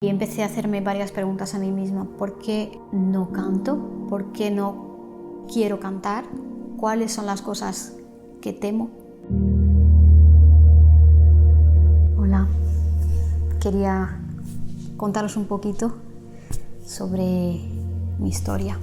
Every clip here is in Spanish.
Y empecé a hacerme varias preguntas a mí misma. ¿Por qué no canto? ¿Por qué no quiero cantar? ¿Cuáles son las cosas que temo? Hola, quería contaros un poquito sobre mi historia.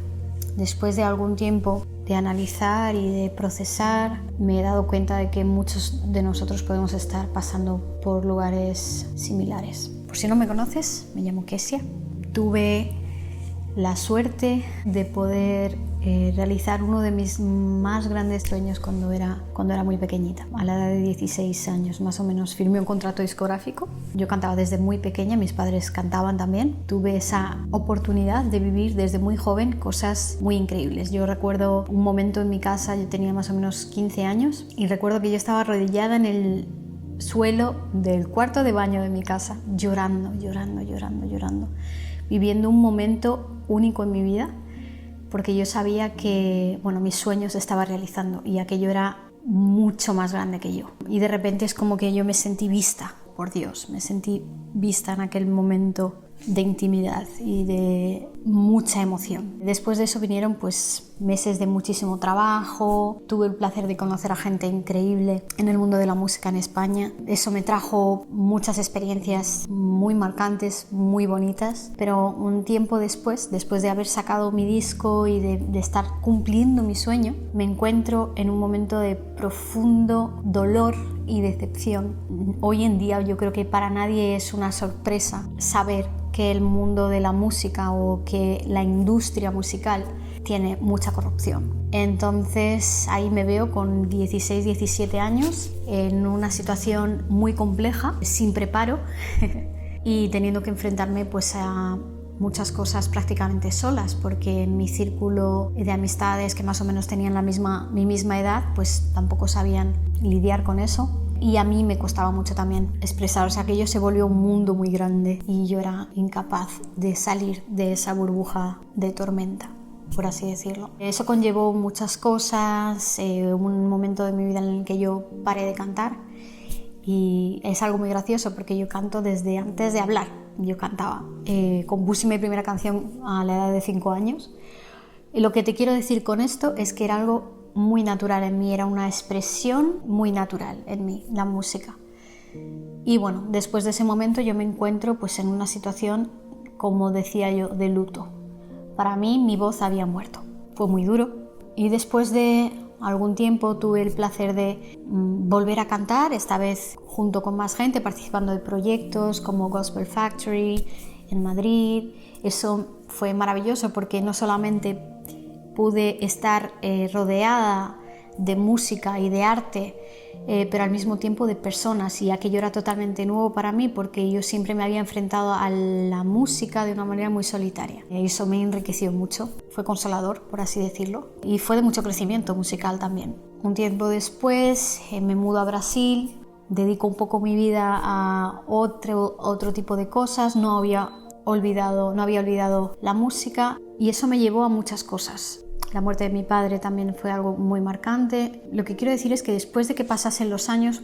Después de algún tiempo de analizar y de procesar, me he dado cuenta de que muchos de nosotros podemos estar pasando por lugares similares. Por si no me conoces, me llamo Kesia. Tuve la suerte de poder realizar uno de mis más grandes sueños cuando era muy pequeñita. A la edad de 16 años más o menos firmé un contrato discográfico. Yo cantaba desde muy pequeña, mis padres cantaban también. Tuve esa oportunidad de vivir desde muy joven cosas muy increíbles. Yo recuerdo un momento en mi casa, yo tenía más o menos 15 años y recuerdo que yo estaba arrodillada en el suelo del cuarto de baño de mi casa, llorando, viviendo un momento único en mi vida, porque yo sabía que mis sueños se estaban realizando y aquello era mucho más grande que yo. Y de repente es como que yo me sentí vista por Dios, me sentí vista en aquel momento de intimidad y de mucha emoción. Después de eso vinieron meses de muchísimo trabajo. Tuve el placer de conocer a gente increíble en el mundo de la música en España. Eso me trajo muchas experiencias muy marcantes, muy bonitas, pero un tiempo después de haber sacado mi disco y de estar cumpliendo mi sueño, me encuentro en un momento de profundo dolor y decepción. Hoy en día yo creo que para nadie es una sorpresa saber que el mundo de la música o que la industria musical tiene mucha corrupción. Entonces ahí me veo con 16, 17 años en una situación muy compleja, sin preparo y teniendo que enfrentarme a muchas cosas prácticamente solas, porque en mi círculo de amistades que más o menos tenían mi misma edad, tampoco sabían lidiar con eso. Y a mí me costaba mucho también expresar, aquello se volvió un mundo muy grande y yo era incapaz de salir de esa burbuja de tormenta, por así decirlo. Eso conllevó muchas cosas, un momento de mi vida en el que yo paré de cantar y es algo muy gracioso porque yo canto desde antes de hablar. Yo cantaba, compuse mi primera canción a la edad de 5 años. Y lo que te quiero decir con esto es que era algo muy natural en mí, era una expresión muy natural en mí, la música. Y después de ese momento yo me encuentro en una situación, como decía yo, de luto. Para mí mi voz había muerto, fue muy duro. Y después de algún tiempo tuve el placer de volver a cantar, esta vez junto con más gente, participando de proyectos como Gospel Factory en Madrid. Eso fue maravilloso porque no solamente pude estar rodeada de música y de arte, pero al mismo tiempo de personas, y aquello era totalmente nuevo para mí porque yo siempre me había enfrentado a la música de una manera muy solitaria. Eso me enriqueció mucho, fue consolador, por así decirlo, y fue de mucho crecimiento musical también. Un tiempo después me mudo a Brasil, dedico un poco mi vida a otro tipo de cosas, no había olvidado la música, y eso me llevó a muchas cosas. La muerte de mi padre también fue algo muy marcante. Lo que quiero decir es que después de que pasasen los años,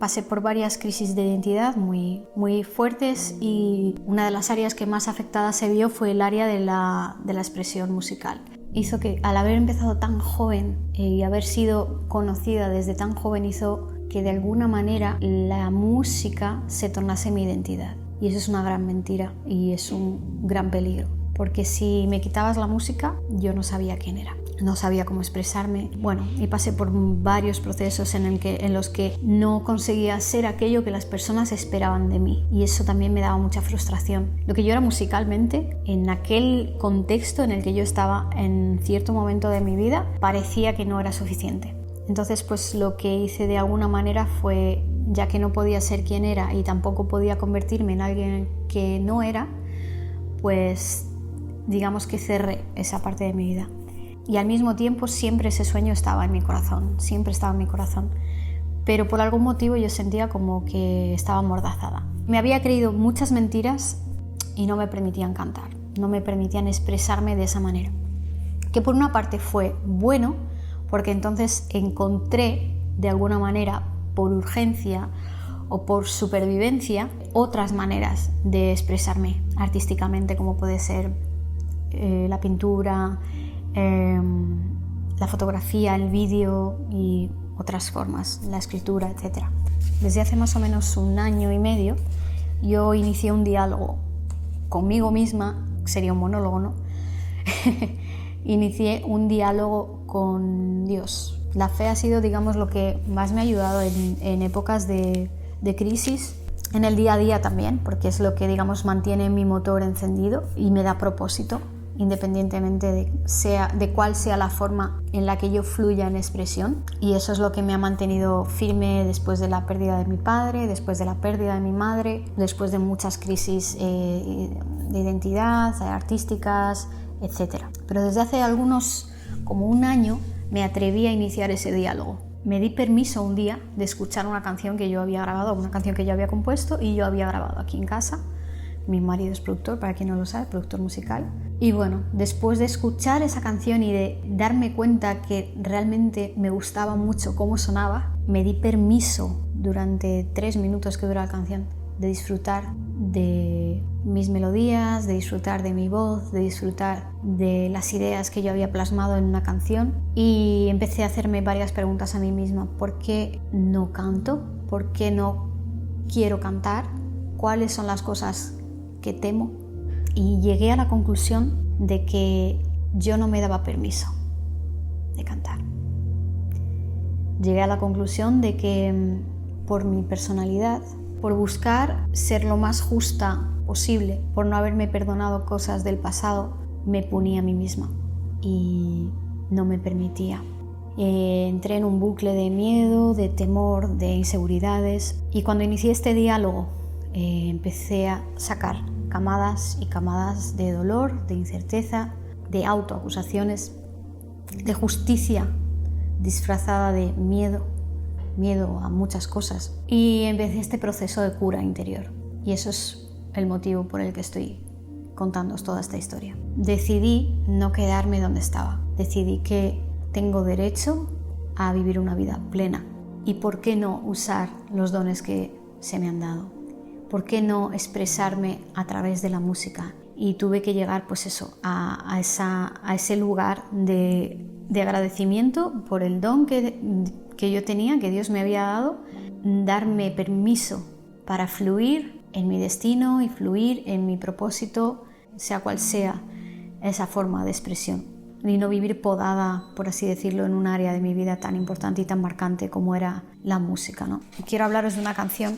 pasé por varias crisis de identidad muy, muy fuertes, y una de las áreas que más afectada se vio fue el área de la expresión musical. Hizo que, al haber empezado tan joven y haber sido conocida desde tan joven, hizo que de alguna manera la música se tornase mi identidad. Y eso es una gran mentira y es un gran peligro. Porque si me quitabas la música, yo no sabía quién era, no sabía cómo expresarme. Y pasé por varios procesos en los que no conseguía ser aquello que las personas esperaban de mí, y eso también me daba mucha frustración. Lo que yo era musicalmente, en aquel contexto en el que yo estaba en cierto momento de mi vida, parecía que no era suficiente. Entonces lo que hice de alguna manera fue, ya que no podía ser quien era y tampoco podía convertirme en alguien que no era, digamos que cerré esa parte de mi vida. Y al mismo tiempo siempre ese sueño estaba en mi corazón, pero por algún motivo yo sentía como que estaba amordazada. Me había creído muchas mentiras y no me permitían cantar, no me permitían expresarme de esa manera, que por una parte fue bueno porque entonces encontré de alguna manera, por urgencia o por supervivencia otras maneras de expresarme artísticamente, como puede ser la pintura, la fotografía, el vídeo y otras formas, la escritura, etc. Desde hace más o menos 1 año y medio yo inicié un diálogo conmigo misma, sería un monólogo, ¿no? Inicié un diálogo con Dios. La fe ha sido, digamos, lo que más me ha ayudado en épocas de crisis, en el día a día también, porque es lo que, digamos, mantiene mi motor encendido y me da propósito, independientemente de cuál sea la forma en la que yo fluya en expresión. Y eso es lo que me ha mantenido firme después de la pérdida de mi padre, después de la pérdida de mi madre, después de muchas crisis de identidad, artísticas, etc. Pero desde hace como 1 año, me atreví a iniciar ese diálogo. Me di permiso un día de escuchar una canción que yo había grabado, una canción que yo había compuesto y yo había grabado aquí en casa. Mi marido es productor, para quien no lo sabe, productor musical. Y bueno, después de escuchar esa canción y de darme cuenta que realmente me gustaba mucho cómo sonaba, me di permiso durante 3 minutos que dura la canción de disfrutar de mis melodías, de disfrutar de mi voz, de disfrutar de las ideas que yo había plasmado en una canción, y empecé a hacerme varias preguntas a mí misma. ¿Por qué no canto? ¿Por qué no quiero cantar? ¿Cuáles son las cosas que temo? Y llegué a la conclusión de que yo no me daba permiso de cantar. Llegué a la conclusión de que por mi personalidad, por buscar ser lo más justa posible, por no haberme perdonado cosas del pasado, me punía a mí misma y no me permitía. Entré en un bucle de miedo, de temor, de inseguridades, y cuando inicié este diálogo empecé a sacar camadas y camadas de dolor, de incerteza, de autoacusaciones, de justicia disfrazada de miedo a muchas cosas, y empecé este proceso de cura interior, y eso es el motivo por el que estoy contándoos toda esta historia. Decidí no quedarme donde estaba, decidí que tengo derecho a vivir una vida plena, y por qué no usar los dones que se me han dado, por qué no expresarme a través de la música. Y tuve que llegar pues eso, a ese lugar de agradecimiento por el don que yo tenía, que Dios me había dado, darme permiso para fluir en mi destino y fluir en mi propósito, sea cual sea esa forma de expresión, y no vivir podada, por así decirlo, en un área de mi vida tan importante y tan marcante como era la música, ¿no? Y quiero hablaros de una canción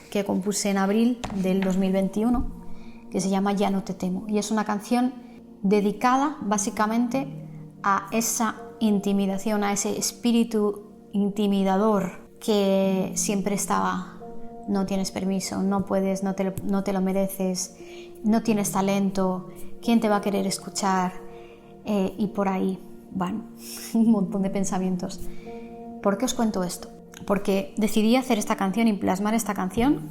que compuse en abril del 2021, que se llama Ya no te temo, y es una canción dedicada básicamente a esa intimidación, a ese espíritu intimidador que siempre estaba: no tienes permiso, no puedes, no te lo mereces, no tienes talento, ¿quién te va a querer escuchar? Y por ahí van un montón de pensamientos. ¿Por qué os cuento esto? Porque decidí hacer esta canción y plasmar esta canción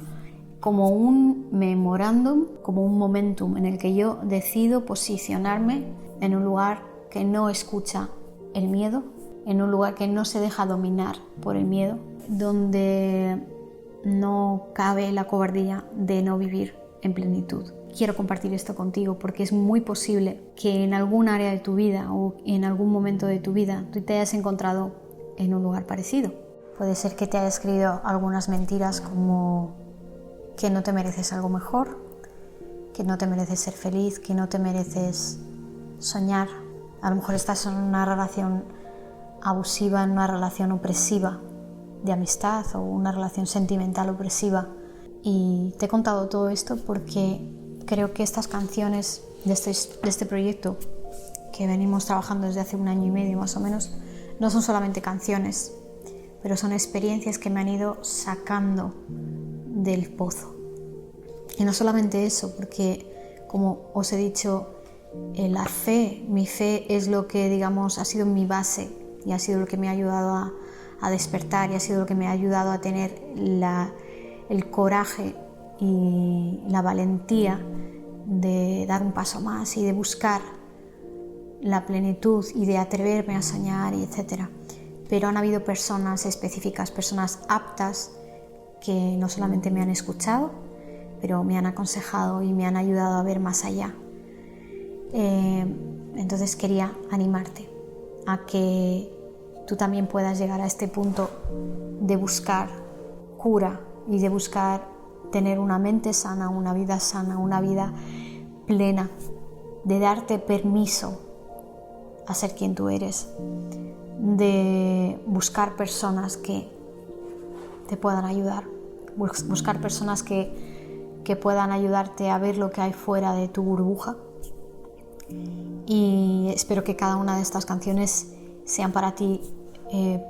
como un memorándum, como un momentum en el que yo decido posicionarme en un lugar que no escucha el miedo, en un lugar que no se deja dominar por el miedo, donde no cabe la cobardía de no vivir en plenitud. Quiero compartir esto contigo porque es muy posible que en algún área de tu vida o en algún momento de tu vida tú te hayas encontrado en un lugar parecido. Puede ser que te hayas creído algunas mentiras, como que no te mereces algo mejor, que no te mereces ser feliz, que no te mereces soñar. A lo mejor estás en una relación abusiva, en una relación opresiva de amistad o una relación sentimental opresiva. Y te he contado todo esto porque creo que estas canciones de este proyecto que venimos trabajando desde hace 1 año y medio más o menos, no son solamente canciones, pero son experiencias que me han ido sacando del pozo. Y no solamente eso, porque como os he dicho, mi fe es lo que, digamos, ha sido mi base y ha sido lo que me ha ayudado a despertar, y ha sido lo que me ha ayudado a tener el coraje y la valentía de dar un paso más y de buscar la plenitud y de atreverme a soñar, y etcétera. Pero han habido personas específicas, personas aptas que no solamente me han escuchado, pero me han aconsejado y me han ayudado a ver más allá. Entonces quería animarte a que tú también puedas llegar a este punto de buscar cura y de buscar tener una mente sana, una vida plena, de darte permiso a ser quien tú eres, de buscar personas que te puedan ayudar, buscar personas que puedan ayudarte a ver lo que hay fuera de tu burbuja. Y espero que cada una de estas canciones sean para ti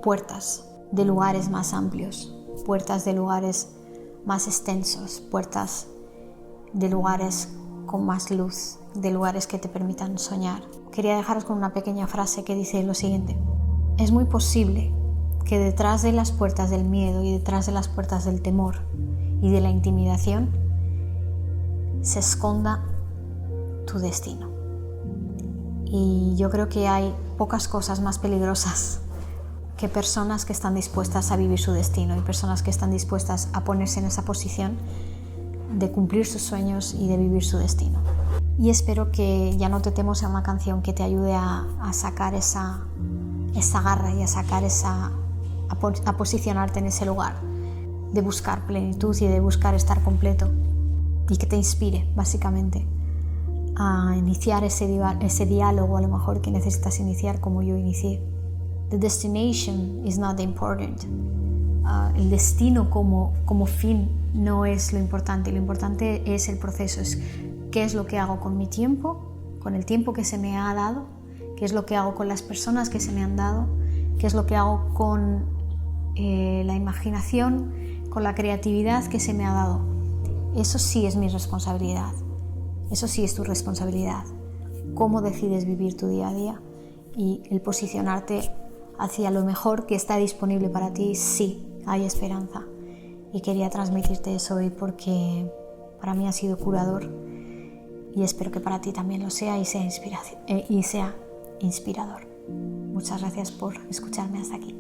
puertas de lugares más amplios, puertas de lugares más extensos, puertas de lugares con más luz, de lugares que te permitan soñar. Quería dejaros con una pequeña frase que dice lo siguiente: es muy posible que detrás de las puertas del miedo y detrás de las puertas del temor y de la intimidación se esconda tu destino. Y yo creo que hay pocas cosas más peligrosas que personas que están dispuestas a vivir su destino y personas que están dispuestas a ponerse en esa posición de cumplir sus sueños y de vivir su destino. Y espero que Ya no te temo sea una canción que te ayude a sacar esa garra y a sacar a posicionarte en ese lugar de buscar plenitud y de buscar estar completo, y que te inspire básicamente a iniciar ese diálogo a lo mejor que necesitas iniciar como yo inicié. The destination is not important. El destino como fin no es lo importante es el proceso, es qué es lo que hago con mi tiempo, con el tiempo que se me ha dado, qué es lo que hago con las personas que se me han dado, qué es lo que hago con la imaginación, con la creatividad que se me ha dado. Eso sí es mi responsabilidad, eso sí es tu responsabilidad. Cómo decides vivir tu día a día y el posicionarte hacia lo mejor que está disponible para ti. Sí, hay esperanza, y quería transmitirte eso hoy porque para mí ha sido curador y espero que para ti también lo sea y sea inspirador. Muchas gracias por escucharme hasta aquí.